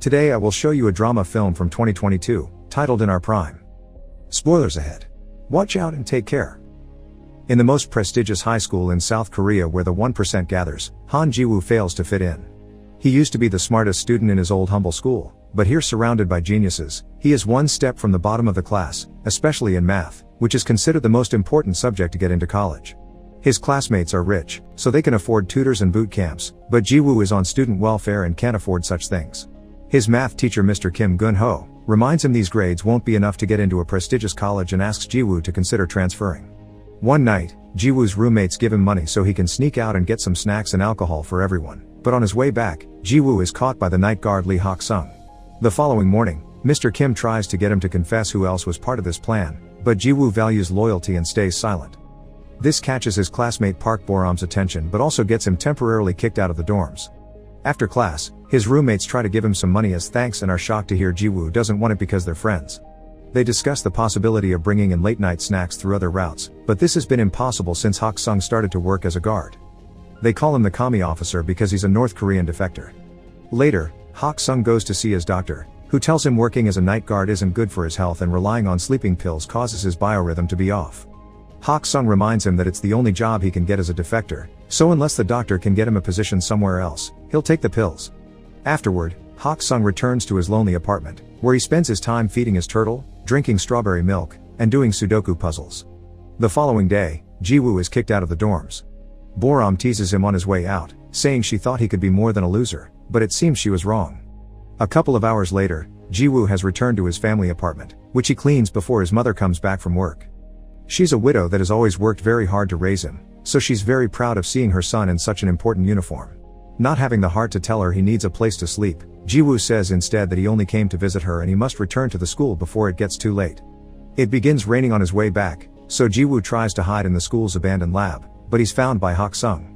Today I will show you a drama film from 2022, titled In Our Prime. Spoilers ahead. Watch out and take care. In the most prestigious high school in South Korea where the 1% gathers, Han Ji-woo fails to fit in. He used to be the smartest student in his old humble school, but here surrounded by geniuses, he is one step from the bottom of the class, especially in math, which is considered the most important subject to get into college. His classmates are rich, so they can afford tutors and boot camps, but Ji-woo is on student welfare and can't afford such things. His math teacher Mr. Kim Gun-ho reminds him these grades won't be enough to get into a prestigious college and asks Ji-woo to consider transferring. One night, Ji-woo's roommates give him money so he can sneak out and get some snacks and alcohol for everyone, but on his way back, Ji-woo is caught by the night guard Lee Hak-sung. The following morning, Mr. Kim tries to get him to confess who else was part of this plan, but Ji-woo values loyalty and stays silent. This catches his classmate Park Boram's attention but also gets him temporarily kicked out of the dorms. After class, his roommates try to give him some money as thanks and are shocked to hear Ji-woo doesn't want it because they're friends. They discuss the possibility of bringing in late-night snacks through other routes, but this has been impossible since Hak-sung started to work as a guard. They call him the commie officer because he's a North Korean defector. Later, Hak-sung goes to see his doctor, who tells him working as a night guard isn't good for his health and relying on sleeping pills causes his biorhythm to be off. Hak-sung reminds him that it's the only job he can get as a defector, so unless the doctor can get him a position somewhere else, he'll take the pills. Afterward, Hak-sung returns to his lonely apartment, where he spends his time feeding his turtle, drinking strawberry milk, and doing Sudoku puzzles. The following day, Ji-woo is kicked out of the dorms. Boram teases him on his way out, saying she thought he could be more than a loser, but it seems she was wrong. A couple of hours later, Ji-woo has returned to his family apartment, which he cleans before his mother comes back from work. She's a widow that has always worked very hard to raise him, so she's very proud of seeing her son in such an important uniform. Not having the heart to tell her he needs a place to sleep, Ji-woo says instead that he only came to visit her and he must return to the school before it gets too late. It begins raining on his way back, so Ji-woo tries to hide in the school's abandoned lab, but he's found by Hak-sung.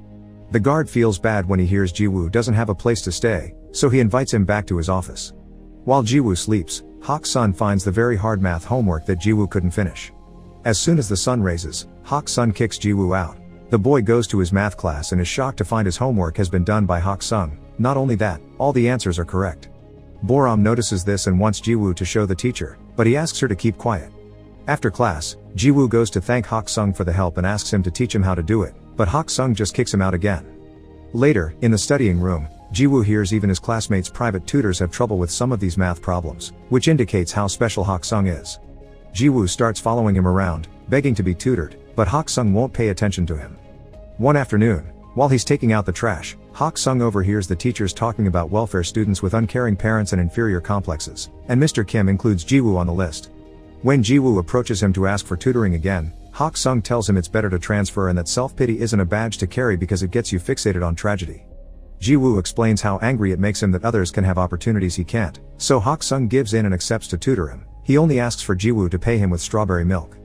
The guard feels bad when he hears Ji-woo doesn't have a place to stay, so he invites him back to his office. While Ji-woo sleeps, Hak-sung finds the very hard math homework that Ji-woo couldn't finish. As soon as the sun raises, Hak-sung kicks Ji-woo out. The boy goes to his math class and is shocked to find his homework has been done by Hak-sung. Not only that, all the answers are correct. Boram notices this and wants Ji-woo to show the teacher, but he asks her to keep quiet. After class, Ji-woo goes to thank Hak-sung for the help and asks him to teach him how to do it, but Hak-sung just kicks him out again. Later, in the studying room, Ji-woo hears even his classmates' private tutors have trouble with some of these math problems, which indicates how special Hak-sung is. Ji-woo starts following him around, begging to be tutored, but Hak-sung won't pay attention to him. One afternoon, while he's taking out the trash, Hak-sung overhears the teachers talking about welfare students with uncaring parents and inferior complexes, and Mr. Kim includes Ji-woo on the list. When Ji-woo approaches him to ask for tutoring again, Hak-sung tells him it's better to transfer and that self-pity isn't a badge to carry because it gets you fixated on tragedy. Ji-woo explains how angry it makes him that others can have opportunities he can't, so Hak-sung gives in and accepts to tutor him. He only asks for Ji-woo to pay him with strawberry milk.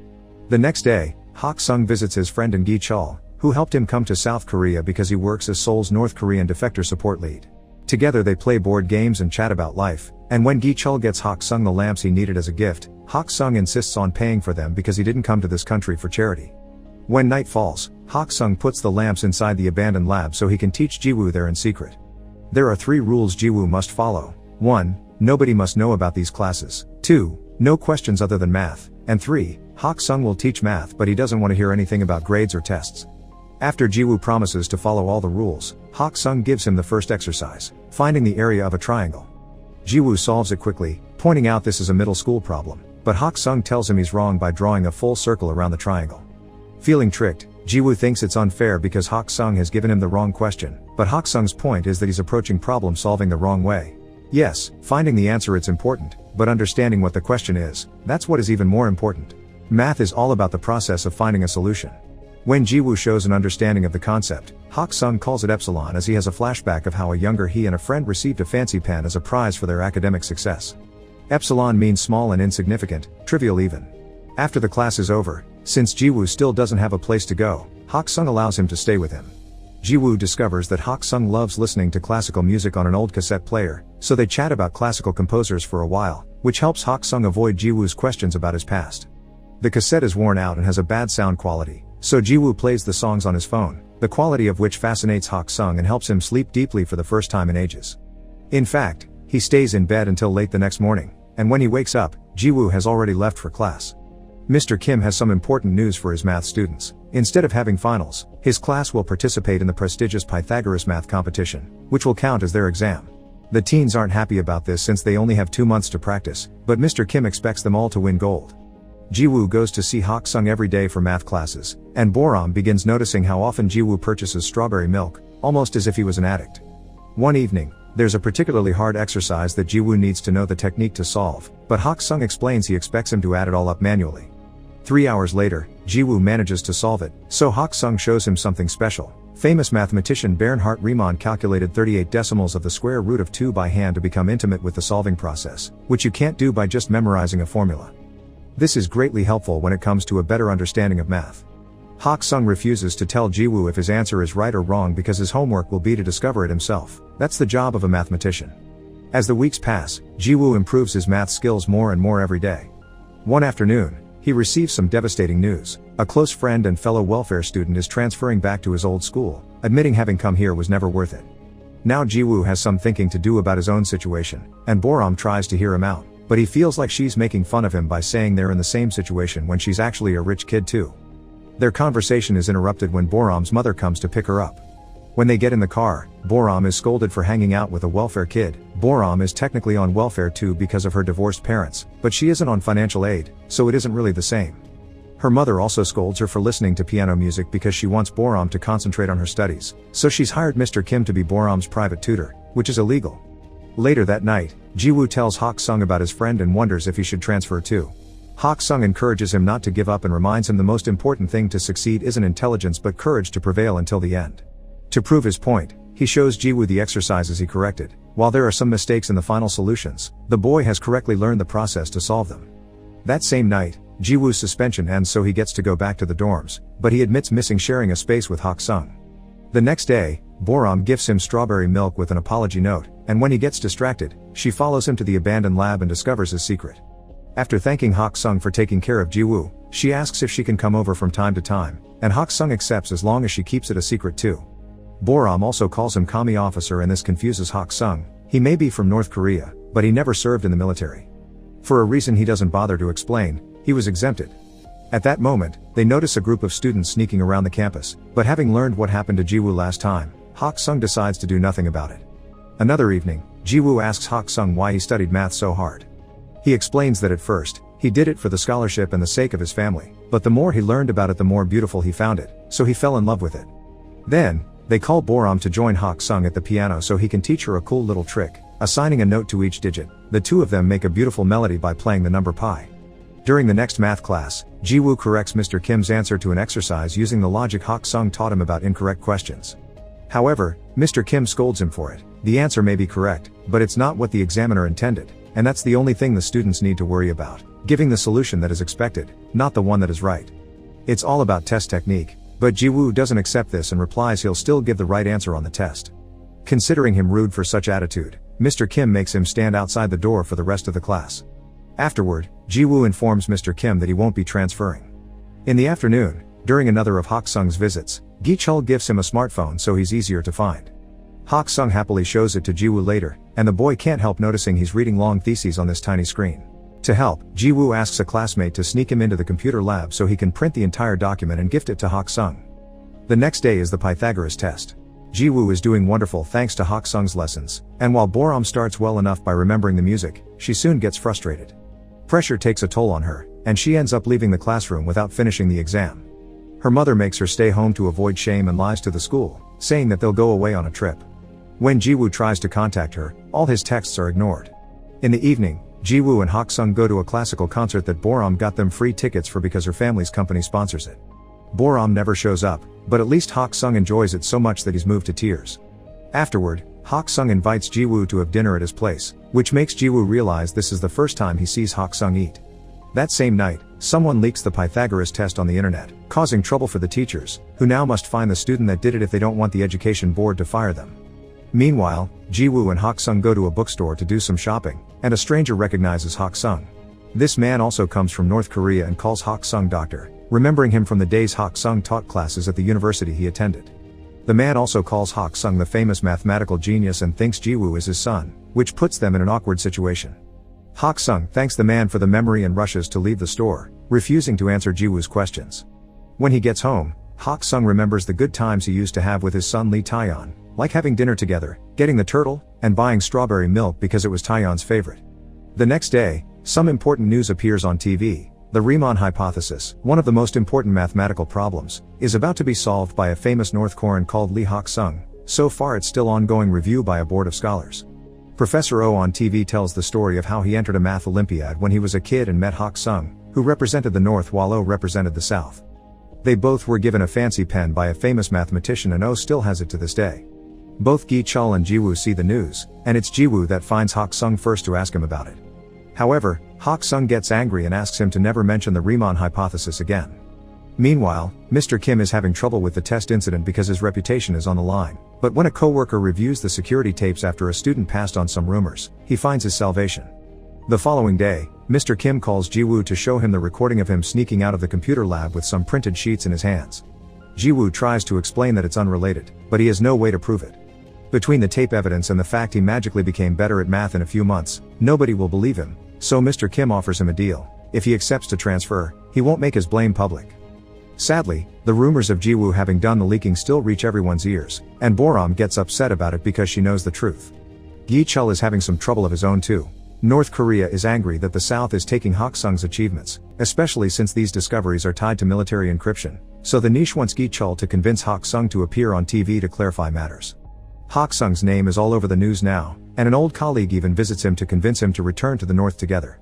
The next day, Hak-sung visits his friend in Gi-chul, who helped him come to South Korea because he works as Seoul's North Korean defector support lead. Together they play board games and chat about life, and when Gi-chul gets Hak-sung the lamps he needed as a gift, Hak-sung insists on paying for them because he didn't come to this country for charity. When night falls, Hak-sung puts the lamps inside the abandoned lab so he can teach Ji-woo there in secret. There are 3 rules Ji-woo must follow. 1. Nobody must know about these classes. 2. No questions other than math. And 3. Hak-sung will teach math but he doesn't want to hear anything about grades or tests. After Ji-woo promises to follow all the rules, Hak-sung gives him the first exercise, finding the area of a triangle. Ji-woo solves it quickly, pointing out this is a middle school problem, but Hak-sung tells him he's wrong by drawing a full circle around the triangle. Feeling tricked, Ji-woo thinks it's unfair because Hak-sung has given him the wrong question, but Hak-sung's point is that he's approaching problem solving the wrong way. Yes, finding the answer it's important, but understanding what the question is, that's what is even more important. Math is all about the process of finding a solution. When Ji-woo shows an understanding of the concept, Hak-sung calls it epsilon as he has a flashback of how a younger he and a friend received a fancy pen as a prize for their academic success. Epsilon means small and insignificant, trivial even. After the class is over, since Ji-woo still doesn't have a place to go, Hak-sung allows him to stay with him. Ji-woo discovers that Hak-sung loves listening to classical music on an old cassette player, so they chat about classical composers for a while, which helps Hak-sung avoid Ji-woo's questions about his past. The cassette is worn out and has a bad sound quality, so Ji-woo plays the songs on his phone, the quality of which fascinates Hak-sung and helps him sleep deeply for the first time in ages. In fact, He stays in bed until late the next morning, and when he wakes up, Jiwoo has already left for class. Mr. Kim has some important news for his math students. Instead of having finals, his class will participate in the prestigious Pythagoras math competition, which will count as their exam. The teens aren't happy about this since they only have 2 months to practice, but Mr. Kim expects them all to win gold. Jiwoo goes to see Hak-sung every day for math classes, and Boram begins noticing how often Jiwoo purchases strawberry milk, almost as if he was an addict. One evening, there's a particularly hard exercise that Jiwoo needs to know the technique to solve, but Hak-sung explains he expects him to add it all up manually. 3 hours later, Jiwoo manages to solve it, so Hak-sung shows him something special. Famous mathematician Bernhard Riemann calculated 38 decimals of the square root of 2 by hand to become intimate with the solving process, which you can't do by just memorizing a formula. This is greatly helpful when it comes to a better understanding of math. Hak-sung refuses to tell Jiwoo if his answer is right or wrong because his homework will be to discover it himself. That's the job of a mathematician. As the weeks pass, Jiwoo improves his math skills more and more every day. One afternoon, he receives some devastating news. A close friend and fellow welfare student is transferring back to his old school, admitting having come here was never worth it. Now Jiwoo has some thinking to do about his own situation, and Boram tries to hear him out, but he feels like she's making fun of him by saying they're in the same situation when she's actually a rich kid too. Their conversation is interrupted when Boram's mother comes to pick her up. When they get in the car, Boram is scolded for hanging out with a welfare kid. Boram is technically on welfare too because of her divorced parents, but she isn't on financial aid, so it isn't really the same. Her mother also scolds her for listening to piano music because she wants Boram to concentrate on her studies, so she's hired Mr. Kim to be Boram's private tutor, which is illegal. Later that night, Jiwoo tells Hak-sung about his friend and wonders if he should transfer too. Hak-sung encourages him not to give up and reminds him the most important thing to succeed isn't intelligence but courage to prevail until the end. To prove his point, he shows Jiwoo the exercises he corrected. While there are some mistakes in the final solutions, the boy has correctly learned the process to solve them. That same night, Jiwoo's suspension ends so he gets to go back to the dorms, but he admits missing sharing a space with Hak-sung. The next day, Boram gifts him strawberry milk with an apology note, and when he gets distracted, she follows him to the abandoned lab and discovers his secret. After thanking Hak-sung for taking care of Jiwoo, she asks if she can come over from time to time, and Hak-sung accepts as long as she keeps it a secret too. Boram also calls him Kami officer and this confuses Hak-sung. He may be from North Korea, but he never served in the military. For a reason he doesn't bother to explain, he was exempted. At that moment, they notice a group of students sneaking around the campus, but having learned what happened to Jiwoo last time, Hak-sung decides to do nothing about it. Another evening, Jiwoo asks Hak-sung why he studied math so hard. He explains that at first, he did it for the scholarship and the sake of his family, but the more he learned about it the more beautiful he found it, so he fell in love with it. Then, they call Boram to join Hak-sung at the piano so he can teach her a cool little trick, assigning a note to each digit. The two of them make a beautiful melody by playing the number pi. During the next math class, Jiwoo corrects Mr. Kim's answer to an exercise using the logic Hak-sung taught him about incorrect questions. However, Mr. Kim scolds him for it. The answer may be correct, but it's not what the examiner intended, and that's the only thing the students need to worry about, giving the solution that is expected, not the one that is right. It's all about test technique. But Jiwoo doesn't accept this and replies he'll still give the right answer on the test. Considering him rude for such attitude, Mr. Kim makes him stand outside the door for the rest of the class. Afterward, Jiwoo informs Mr. Kim that he won't be transferring. In the afternoon, during another of Hak-sung's visits, Gi-chul gives him a smartphone so he's easier to find. Hak-sung happily shows it to Jiwoo later, and the boy can't help noticing he's reading long theses on this tiny screen. To help, Jiwoo asks a classmate to sneak him into the computer lab so he can print the entire document and gift it to Hak-sung. The next day is the Pythagoras test. Jiwoo is doing wonderful thanks to Hak-sung's lessons, and while Boram starts well enough by remembering the music, she soon gets frustrated. Pressure takes a toll on her, and she ends up leaving the classroom without finishing the exam. Her mother makes her stay home to avoid shame and lies to the school, saying that they'll go away on a trip. When Jiwoo tries to contact her, all his texts are ignored. In the evening, Jiwoo and Hak-sung go to a classical concert that Boram got them free tickets for because her family's company sponsors it. Boram never shows up, but at least Hak-sung enjoys it so much that he's moved to tears. Afterward, Hak-sung invites Jiwoo to have dinner at his place, which makes Jiwoo realize this is the first time he sees Hak-sung eat. That same night, someone leaks the Pythagoras test on the internet, causing trouble for the teachers, who now must find the student that did it if they don't want the education board to fire them. Meanwhile, Jiwoo and Hak-sung go to a bookstore to do some shopping, and a stranger recognizes Hak-sung. This man also comes from North Korea and calls Hak-sung doctor, remembering him from the days Hak-sung taught classes at the university he attended. The man also calls Hak Sung the famous mathematical genius and thinks Jiwoo is his son, which puts them in an awkward situation. Hak Sung thanks the man for the memory and rushes to leave the store, refusing to answer Jiwoo's questions. When he gets home, Hak Sung remembers the good times he used to have with his son Lee Taeyeon, like having dinner together, getting the turtle, and buying strawberry milk because it was Taeyeon's favorite. The next day, some important news appears on TV. The Riemann hypothesis, one of the most important mathematical problems, is about to be solved by a famous North Korean called Lee Hak Sung. So far it's still ongoing review by a board of scholars. Professor Oh on TV tells the story of how he entered a math Olympiad when he was a kid and met Hak Sung, who represented the North while Oh represented the South. They both were given a fancy pen by a famous mathematician and Oh still has it to this day. Both Gi Chul and Jiwoo see the news, and it's Jiwoo that finds Hak Sung first to ask him about it. However, Hak Sung gets angry and asks him to never mention the Riemann hypothesis again. Meanwhile, Mr. Kim is having trouble with the test incident because his reputation is on the line, but when a coworker reviews the security tapes after a student passed on some rumors, he finds his salvation. The following day, Mr. Kim calls Jiwoo to show him the recording of him sneaking out of the computer lab with some printed sheets in his hands. Jiwoo tries to explain that it's unrelated, but he has no way to prove it. Between the tape evidence and the fact he magically became better at math in a few months, nobody will believe him, so Mr. Kim offers him a deal. If he accepts to transfer, he won't make his blame public. Sadly, the rumors of Jiwoo having done the leaking still reach everyone's ears, and Boram gets upset about it because she knows the truth. Gi Chul is having some trouble of his own too. North Korea is angry that the South is taking Hak Sung's achievements, especially since these discoveries are tied to military encryption, so the niche wants Gi Chul to convince Hak Sung to appear on TV to clarify matters. Hak Sung's name is all over the news now, and an old colleague even visits him to convince him to return to the North together.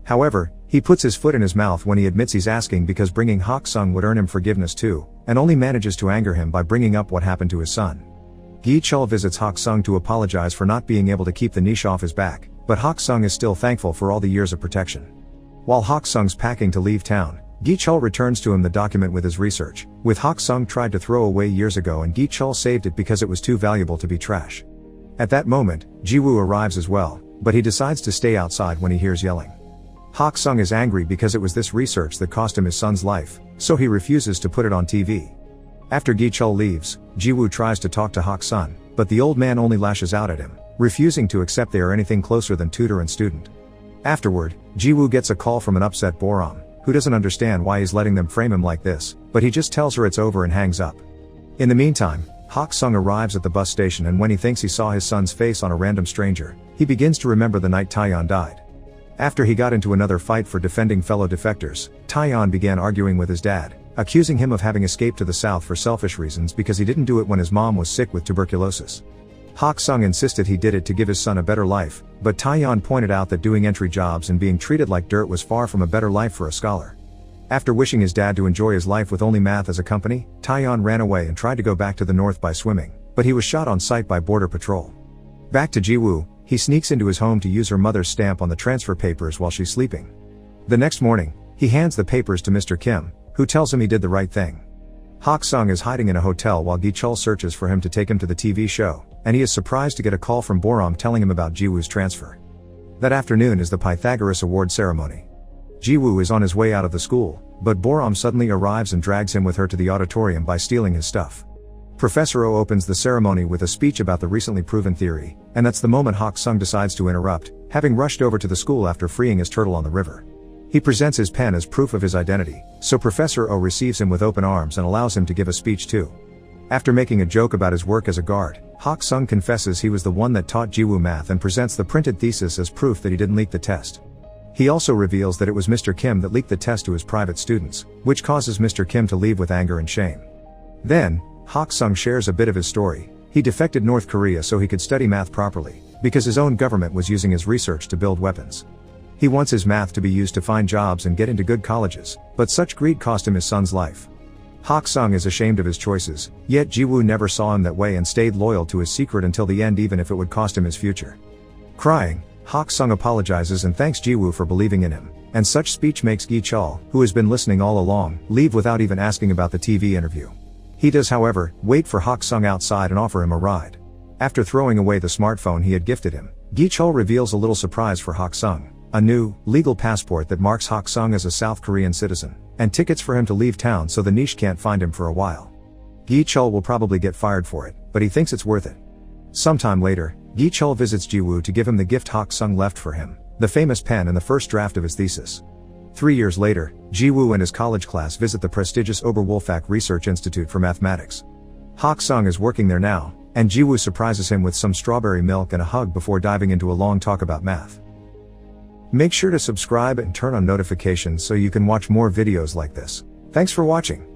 However, he puts his foot in his mouth when he admits he's asking because bringing Hak Sung would earn him forgiveness too, and only manages to anger him by bringing up what happened to his son. Gi Chul visits Hak Sung to apologize for not being able to keep the niche off his back, but Hak Sung is still thankful for all the years of protection. While Hak Sung's packing to leave town, Gi Chul returns to him the document with his research, which Hak Sung tried to throw away years ago and Gi Chul saved it because it was too valuable to be trash. At that moment, Jiwoo arrives as well, but he decides to stay outside when he hears yelling. Hak Sung is angry because it was this research that cost him his son's life, so he refuses to put it on TV. After Gi Chul leaves, Jiwoo tries to talk to Hak Sung, but the old man only lashes out at him, refusing to accept they are anything closer than tutor and student. Afterward, Jiwoo gets a call from an upset Boram, who doesn't understand why he's letting them frame him like this, but he just tells her it's over and hangs up. In the meantime, Hak Sung arrives at the bus station and when he thinks he saw his son's face on a random stranger, he begins to remember the night Taeyeon died. After he got into another fight for defending fellow defectors, Taeyeon began arguing with his dad, accusing him of having escaped to the south for selfish reasons because he didn't do it when his mom was sick with tuberculosis. Hak Sung insisted he did it to give his son a better life, but Taeyeon pointed out that doing entry jobs and being treated like dirt was far from a better life for a scholar. After wishing his dad to enjoy his life with only math as a company, Taeyeon ran away and tried to go back to the north by swimming, but he was shot on sight by border patrol. Back to Jiwoo, he sneaks into his home to use her mother's stamp on the transfer papers while she's sleeping. The next morning, he hands the papers to Mr. Kim, who tells him he did the right thing. Hak Sung is hiding in a hotel while Gi Chul searches for him to take him to the TV show, and he is surprised to get a call from Boram telling him about Jiwoo's transfer. That afternoon is the Pythagoras Award ceremony. Jiwoo is on his way out of the school, but Boram suddenly arrives and drags him with her to the auditorium by stealing his stuff. Professor Oh opens the ceremony with a speech about the recently proven theory, and that's the moment Hak Sung decides to interrupt, having rushed over to the school after freeing his turtle on the river. He presents his pen as proof of his identity, so Professor Oh receives him with open arms and allows him to give a speech too. After making a joke about his work as a guard, Hak Sung confesses he was the one that taught Jiwoo math and presents the printed thesis as proof that he didn't leak the test. He also reveals that it was Mr. Kim that leaked the test to his private students, which causes Mr. Kim to leave with anger and shame. Then, Hak Sung shares a bit of his story. He defected North Korea so he could study math properly, because his own government was using his research to build weapons. He wants his math to be used to find jobs and get into good colleges, but such greed cost him his son's life. Hak Sung is ashamed of his choices, yet Jiwoo never saw him that way and stayed loyal to his secret until the end even if it would cost him his future. Crying, Hak Sung apologizes and thanks Jiwoo for believing in him, and such speech makes Gi Chul, who has been listening all along, leave without even asking about the TV interview. He does however, wait for Hak Sung outside and offer him a ride. After throwing away the smartphone he had gifted him, Gi Chul reveals a little surprise for Hak Sung, a new, legal passport that marks Hak Sung as a South Korean citizen, and tickets for him to leave town so the niche can't find him for a while. Gi-chul will probably get fired for it, but he thinks it's worth it. Sometime later, Gi-chul visits Ji-woo to give him the gift Hak-sung left for him, the famous pen and the first draft of his thesis. 3 years later, Ji-woo and his college class visit the prestigious Oberwolfach Research Institute for Mathematics. Hak-sung is working there now, and Ji-woo surprises him with some strawberry milk and a hug before diving into a long talk about math. Make sure to subscribe and turn on notifications so you can watch more videos like this. Thanks for watching.